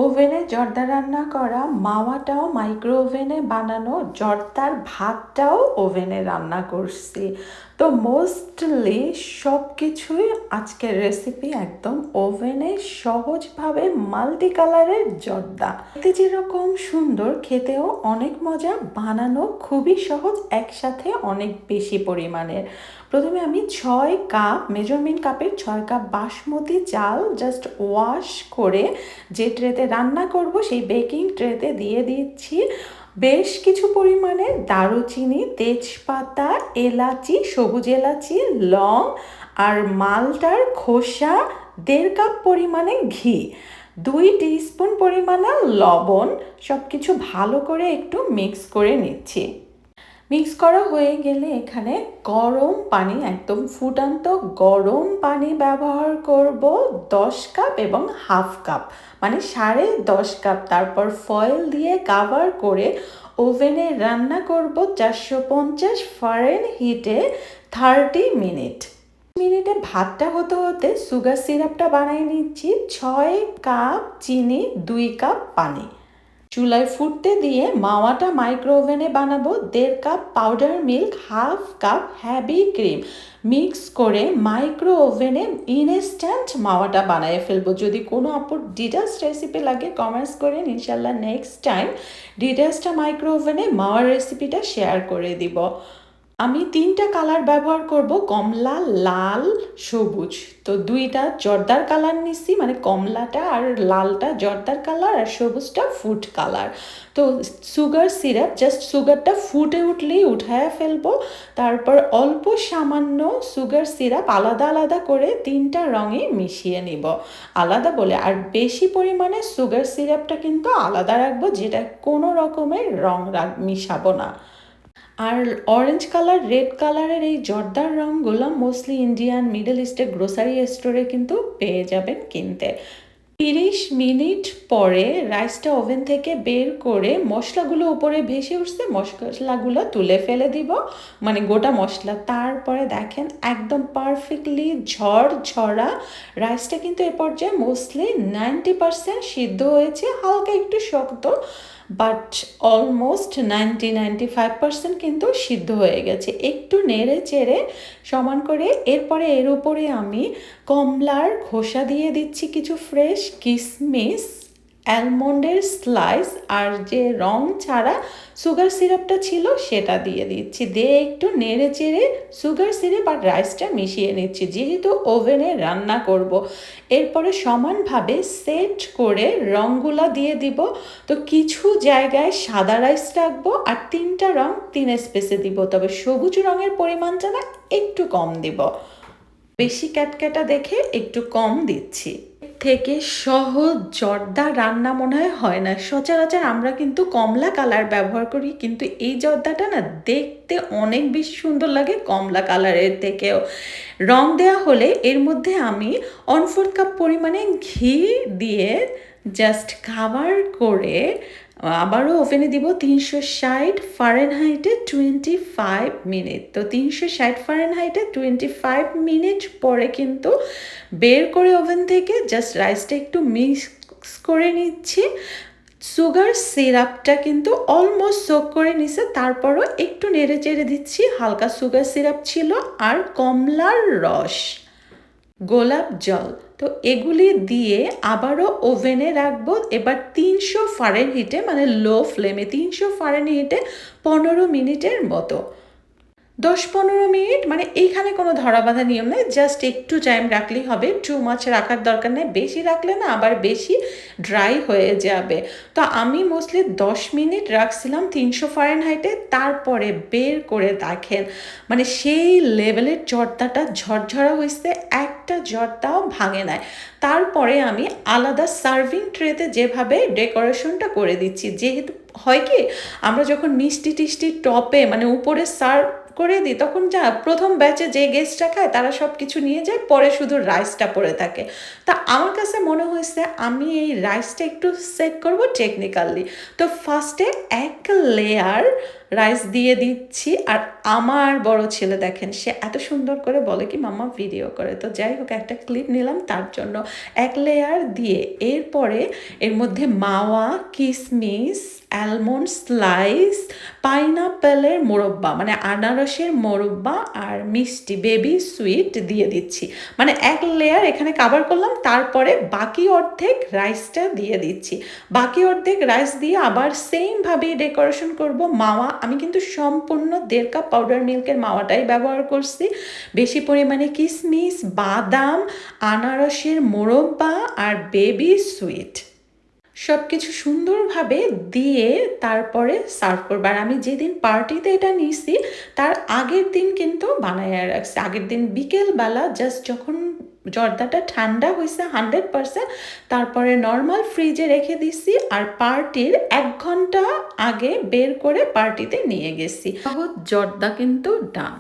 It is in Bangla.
ওভেনে জর্দা রান্না করা, মাওয়াটাও মাইক্রো ওভেনে বানানো, জর্দার ভাতটাও ওভেনে রান্না করছি। তো মোস্টলি সব কিছুই আজকের রেসিপি একদম ওভেনে সহজভাবে মাল্টি কালারের জর্দা। দেখতে যেরকম সুন্দর, খেতেও অনেক মজা, বানানো খুবই সহজ, একসাথে অনেক বেশি পরিমাণের। প্রথমে আমি 6 কাপ, মেজারমেন্ট কাপের 6 কাপ বাসমতি চাল জাস্ট ওয়াশ করে যে ট্রেতে রান্না করব সেই বেকিং ট্রেতে দিয়ে দিচ্ছি বেশ কিছু পরিমাণে দারুচিনি, তেজপাতা, এলাচি, সবুজ এলাচি, লং আর মালটার খোসা, 1.5 কাপ পরিমাণে ঘি, 2 টিস্পুন পরিমাণে লবণ, সব কিছু ভালো করে একটু মিক্স করে নিচ্ছি। মিক্স করা হয়ে গেলে এখানে গরম পানি, একদম ফুটান্ত গরম পানি ব্যবহার করব 10 কাপ এবং হাফ কাপ, মানে 10.5 কাপ। তারপর ফয়েল দিয়ে কাভার করে ওভেনে রান্না করব 450 ফারেনহিটে 30 মিনিটে। ভাতটা হতে হতে সুগার সিরাপটা বানিয়ে নিচ্ছি। 6 কাপ চিনি, 2 কাপ পানি চুলায় ফুটতে দিয়ে মাওয়াটা মাইক্রো ওভেনে বানাবো। 1.5 cup powder milk, half cup heavy cream mix করে মাইক্রো ওভেনে ইনস্ট্যান্ট মাওয়াটা বানিয়ে ফেলবো। যদি কোনো আপুর ডিটেলস রেসিপি লাগে কমেন্টস করেন, ইনশাল্লাহ নেক্সট টাইম ডিটেলসটা মাইক্রো ওভেনে মাওয়ার রেসিপিটা শেয়ার করে দিব। আমি 3টা কালার ব্যবহার করব, কমলা, লাল, সবুজ। তো 2টা জর্দার কালার নিচ্ছি, মানে কমলাটা আর লালটা জর্দার কালার আর সবুজটা ফুড কালার। তো সুগার সিরাপ, জাস্ট সুগারটা ফুটে উঠলেই উঠায় ফেলবো। তারপর অল্প সামান্য সুগার সিরাপ আলাদা আলাদা করে 3টা রঙে মিশিয়ে নিব আলাদা বলে। আর বেশি পরিমাণে সুগার সিরাপটা কিন্তু আলাদা রাখবো, যেটা কোনো রকমের রং মিশাবো না। আর অরেঞ্জ কালার, রেড কালারের এই জর্দার রঙগুলো মোস্টলি ইন্ডিয়ান, মিডল ইস্টের গ্রোসারি স্টোরে কিন্তু পেয়ে যাবেন কিনতে। 30 মিনিট পরে রাইসটা ওভেন থেকে বের করে মশলাগুলো উপরে ভেসে উঠছে, মশলাগুলো তুলে ফেলে দিব, মানে গোটা মশলা। তারপরে দেখেন একদম পারফেক্টলি ঝরঝরা রাইসটা কিন্তু এ পর্যায়ে মোস্টলি 90% সিদ্ধ হয়েছে, হালকা একটু শক্ত, বাট অলমোস্ট 95% কিন্তু সিদ্ধ হয়ে গেছে। একটু নেড়ে চেড়ে সমান করে এরপরে এর উপরে আমি কমলার খোসা দিয়ে দিচ্ছি, কিছু ফ্রেশ কিশমিশ, অ্যালমন্ডের স্লাইস, আর যে রং ছাড়া সুগার সিরাপটা ছিল সেটা দিয়ে দিচ্ছি। দিয়ে একটু নেড়ে চেড়ে সুগার সিরাপ আর রাইসটা মিশিয়ে নিচ্ছি, যেহেতু ওভেনে রান্না করব। এরপরে সমানভাবে সেট করে রঙগুলা দিয়ে দিব। তো কিছু জায়গায় সাদা রাইস রাখবো আর 3টা রং 3 স্পেসে দিব, তবে সবুজ রঙের পরিমাণটা না একটু কম দিব, বেশি ক্যাটক্যাটা দেখে একটু কম দিচ্ছি। থেকে সহজ জর্দা রান্না মনে হয় না। সচরাচর আমরা কিন্তু কমলা কালার ব্যবহার করি, কিন্তু এই জর্দাটা না দেখতে অনেক বেশি সুন্দর লাগে কমলা কালারের থেকেও। রং দেওয়া হলে এর মধ্যে আমি 1/4 কাপ পরিমাণে ঘি দিয়ে জাস্ট কাভার করে আবারও ওভেনে দিব 360 ফারেনহাইটে 25 মিনিট। তো 360 ফারেনহাইটে 25 মিনিট পরে কিন্তু বের করে ওভেন থেকে জাস্ট রাইসটা একটু মিক্স করে নিচ্ছি। সুগার সিরাপটা কিন্তু অলমোস্ট সোক করে নিছে, তারপরও একটু নেড়ে চেড়ে দিচ্ছি। হালকা সুগার সিরাপ ছিল আর কমলার রস, গোলাপ জল, তো এগুলি দিয়ে আবারও ওভেনে রাখবো। এবার 300 ফারেনহিটে, মানে লো ফ্লেমে 300 ফারেনহিটে 15 মিনিটের মতো। 10-15 মিনিট, মানে এইখানে কোনো ধরা বাঁধা নিয়ম নেই, জাস্ট একটু টাইম রাখলেই হবে। টু মাছ রাখার দরকার নেই, বেশি রাখলে না আবার বেশি ড্রাই হয়ে যাবে। তো আমি মোস্টলি 10 মিনিট রাখছিলাম 300 ফারেনহাইটে, তারপরে বের করে দেখেন মানে সেই লেভেলের জর্দাটা ঝরঝরা হয়েছে, একটা জর্দাও ভাঙে নাই। তারপরে আমি আলাদা সার্ভিং ট্রেতে যেভাবে ডেকোরেশনটা করে দিচ্ছি, যেহেতু হয় কি আমরা যখন মিষ্টি টিষ্টি টপে মানে উপরে সার্ভ করে দিই, তখন যা প্রথম ব্যাচে যে গেস্টরা খায় তারা সব কিছু নিয়ে যায়, পরে শুধু রাইসটা পড়ে থাকে। তা আমার কাছে মনে হয়েছে আমি এই রাইসটা একটু সেট করব টেকনিক্যালি। তো ফার্স্টে 1 লেয়ার রাইস দিয়ে দিচ্ছি। আর আমার বড় ছেলে দেখেন, সে এত সুন্দর করে বলে কি মাম্মা ভিডিও করে। তো যাই হোক, একটা ক্লিপ নিলাম তার জন্য। এক লেয়ার দিয়ে এরপরে এর মধ্যে মাওয়া, কিশমিশ, অ্যালমন্ড স্লাইস, পাইনাপেলের মোরব্বা মানে আনারসের মোরব্বা আর মিষ্টি বেবি সুইট দিয়ে দিচ্ছি। মানে এক লেয়ার এখানে কাভার করলাম, তারপরে বাকি অর্ধেক রাইসটা দিয়ে দিচ্ছি। বাকি অর্ধেক রাইস দিয়ে আবার সেমভাবেই ডেকোরেশন করব। মাওয়া আমি কিন্তু সম্পূর্ণ 1.5 কাপ পাউডার মিল্কের মাওয়াটাই ব্যবহার করছি। বেশি পরিমাণে কিশমিশ, বাদাম, আনারসের মোরব্বা আর বেবি সুইট সব কিছু সুন্দরভাবে দিয়ে তারপরে সার্ভ করবো। আর আমি যেদিন পার্টিতে এটা নিছি তার আগের দিন কিন্তু বানায় রাখছি। আগের দিন বিকেলবেলা জাস্ট যখন জর্দাটা ঠান্ডা হয়েছে 100%, তারপরে নর্মাল ফ্রিজে রেখে দিছি। আর পার্টির 1 ঘন্টা আগে বের করে পার্টিতে নিয়ে গেছি। জর্দা কিন্তু ডান।